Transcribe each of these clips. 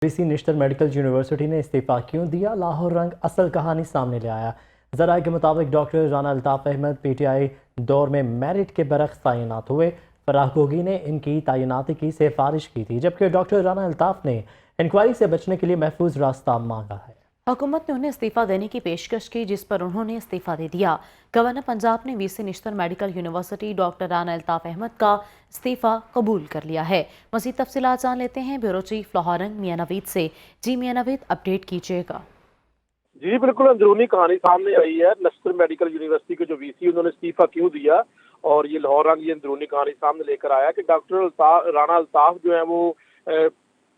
VC national medical university ने इस्तीफा क्यों दिया, लाहौर रंग असल कहानी सामने ले आया। ज़राए के मुताबिक डॉक्टर राना अल्ताफ़ अहमद पीटीआई दौर में मेरिट के बरक्स तैनात हुए। फराह गोगी ने इनकी तैनाती की सिफारिश की थी, जबकि डॉक्टर राना अल्ताफ़ ने इंक्वायरी से बचने के लिए महफूज रास्ता मांगा है। हुकूमत ने उन्हें इस्तीफा देने की पेशकश की, जिस पर उन्होंने इस्तीफा दे दिया। गवर्नर पंजाब ने VC national medical university doctor Rana Altaf Ahmad का इस्तीफा कबूल कर लिया है। मज़ीद तफसीलात जान लेते हैं ब्यूरो चीफ लाहौर रंग मियां नवीद से। जी मियां नवीद, अपडेट कीजिएगा। जी बिल्कुल, अंदरूनी कहानी सामने आई है। नेशनल मेडिकल यूनिवर्सिटी के जो वीसी उन्होंने इस्तीफा क्यों दिया, और ये लाहौर रंग ये अंदरूनी कहानी सामने लेकर आया कि डॉक्टर राना अल्ताफ जो है वो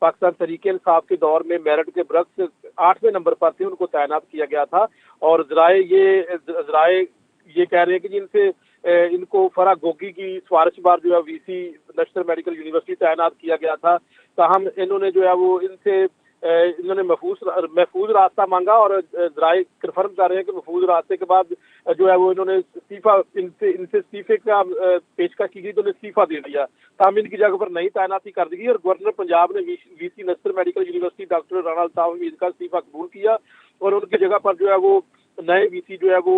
पाकिस्तान तहरीक इंसाफ के दौर में मेरिट के बरक्स 8वें नंबर पर थे, उनको तैनात किया गया था। और ज़राए ये कह रहे हैं कि जिनसे इनको फराह गोगी की सिफारिश बार जो है वीसी नेशनल मेडिकल यूनिवर्सिटी तैनात किया गया था। ताहम इन्होंने जो है वो इन्होंने महफूज रास्ता मांगा, और ज़राए कन्फर्म कर रहे हैं कि महफूज रास्ते के बाद जो है वो इन्होंने इनसे इस्तीफे का पेशकश की गई, तो उन्हें इस्तीफा दे दिया। ताहम इनकी जगह पर नई तैनाती कर दी गई, और गवर्नर पंजाब ने VC national medical university doctor Rana Altaf Ahmad का इस्तीफा कबूल किया, और उनकी जगह पर जो है वो नए वीसी जो है वो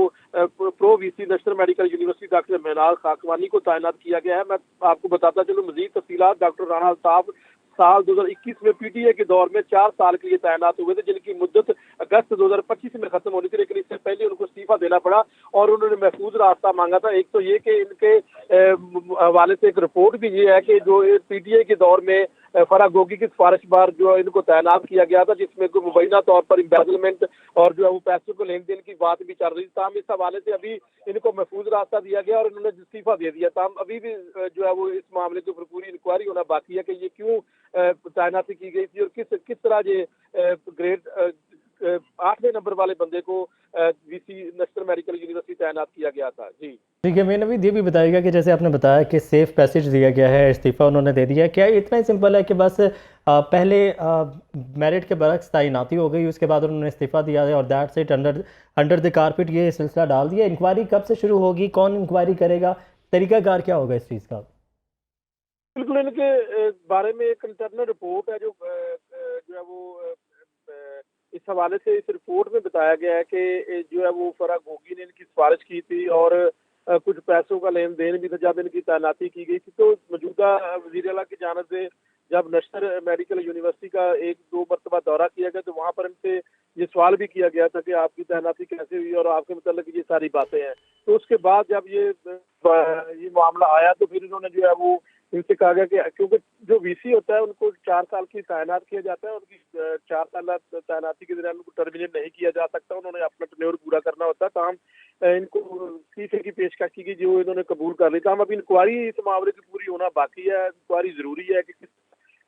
pro VC national medical university doctor Mehnaz Khakwani को तैनात किया गया है। मैं आपको बताता चलूं मजीद तफसीलात। डॉक्टर राना अल्ताफ साल 2021 में पीटीए के दौर में 4 साल के लिए तैनात हुए थे, जिनकी मुद्दत अगस्त 2025 में खत्म होनी थी, लेकिन इससे पहले उनको इस्तीफा देना पड़ा, और उन्होंने महफूज रास्ता मांगा था। एक तो ये कि इनके हवाले से एक रिपोर्ट भी ये है कि जो पीटीए के दौर में फराह गोगी की सिफारिश बार जो इनको तैनात किया गया था, जिसमें कोई मुबैना तौर पर एम्बेजलमेंट और जो है वो पैसों को लेन देन की बात भी चल रही थी। ताहम इस हवाले से अभी इनको महफूज रास्ता दिया गया और इन्होंने इस्तीफा दे दिया। ताहम अभी भी जो है वो इस मामले के ऊपर पूरी इंक्वायरी होना बाकी है कि ये क्यों तैनाती की गई थी, और किस तरह ये ग्रेड 8वें नंबर वाले बंदे को वीसी नेशनल मेडिकल यूनिवर्सिटी तैनात किया गया था। जी ठीक है, मैंने भी ये भी बताइएगा कि जैसे आपने बताया कि सेफ पैसेज दिया गया है, इस्तीफा उन्होंने दे दिया, क्या इतना ही सिंपल है कि बस पहले मेरिट के बरक्स तैनाती हो गई, उसके बाद उन्होंने इस्तीफा दिया है और that's it, under the carpet ये सिलसिला डाल दिया? इंक्वायरी कब से शुरू होगी, कौन इंक्वायरी करेगा, तरीकाकार क्या होगा इस चीज़ का? बिल्कुल, इनके बारे में एक इंटरनल रिपोर्ट है जो है वो इस हवाले से इस रिपोर्ट में बताया गया है कि जो है वो फराह गोगी ने इनकी सिफारिश की थी, और कुछ पैसों का लेन देन भी था जब इनकी तैनाती की गई थी। तो मौजूदा वज़ीर आला की जानिब से जब नेशनल मेडिकल यूनिवर्सिटी का 1-2 मरतबा दौरा किया गया, तो वहाँ पर इनसे ये सवाल भी किया गया था कि आपकी तैनाती कैसे हुई और आपके मतलब ये सारी बातें हैं। तो उसके बाद जब ये मामला आया, तो फिर इन्होंने जो है वो इनसे कहा गया कि क्योंकि जो वीसी होता है उनको 4 साल की तैनात किया जाता है, उनकी 4 साल तैनाती के दौरान उनको टर्मिनेट नहीं किया जा सकता, उन्होंने अपना टेन्योर पूरा करना होता है। ताहम इनको इस्तीफे की पेशकश की गई, जो इन्होंने कबूल कर ली। ताहम अभी इंक्वायरी इस मामले की पूरी होना बाकी है। इंक्वायरी जरूरी है कि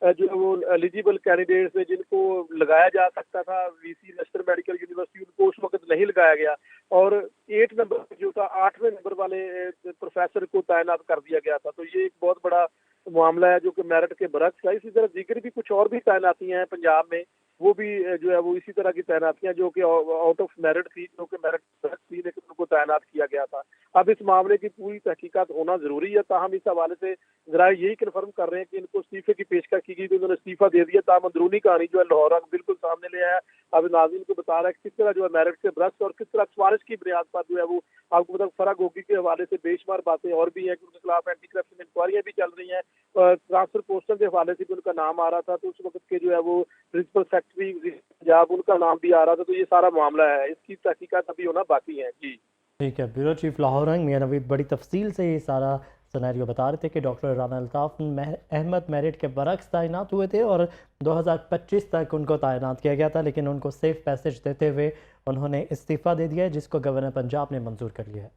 जो है वो एलिजिबल कैंडिडेट्स है जिनको लगाया जा सकता था वीसी नेशनल मेडिकल यूनिवर्सिटी, उनको उस वक्त नहीं लगाया गया, और 8 नंबर जो था 8वें नंबर वाले प्रोफेसर को तैनात कर दिया गया था। तो ये एक बहुत बड़ा मामला है जो कि मेरिट के बरक्स है। इसी तरह दीगर भी कुछ और भी तैनातियां हैं पंजाब में, वो भी जो है वो इसी तरह की तैनातियां जो कि आउट ऑफ मेरिट थी, जो कि मेरिट थी, लेकिन उनको तैनात किया गया था। अब इस मामले की पूरी तहकीकात होना जरूरी है। ताहम इस हवाले से जरा यही कन्फर्म कर रहे हैं कि इनको इस्तीफे की पेशकश की गई, तो उन्होंने इस्तीफा दे दिया। ताहम अंदरूनी कहानी जो है लाहौर रंग बिल्कुल सामने ले आया है। अब नाज़रीन को बता रहा है कि किस तरह जो है मेरिट के बरक्स और किस तरह सिफारिश की बुनियाद पर जो है वो आपको बता, फराह गोगी के हवाले से बेशुमार बातें और भी हैं कि उनके खिलाफ एंटी करप्शन इंक्वायरियां भी चल रही हैं। ट्रांसफर पोस्टल के हवाले से भी उनका नाम आ रहा था, तो उस वक्त के जो है वो प्रिंसिपल सेक्रेटरी पंजाब उनका नाम भी आ रहा था। तो ये सारा मामला है, इसकी तहकीकात अभी होना बाकी है। जी ठीक है, ब्यूरो चीफ लाहौर रंग मियां नवीद बड़ी तफसील से ये सारा सिनेरियो बता रहे थे कि डॉक्टर राना अल्ताफ़ अहमद मेरिट के बरक्स तैनात हुए थे और 2025 तक उनको तैनात किया गया था, लेकिन उनको सेफ पैसेज देते हुए उन्होंने इस्तीफ़ा दे दिया है, जिसको गवर्नर पंजाब ने मंजूर कर लिया है।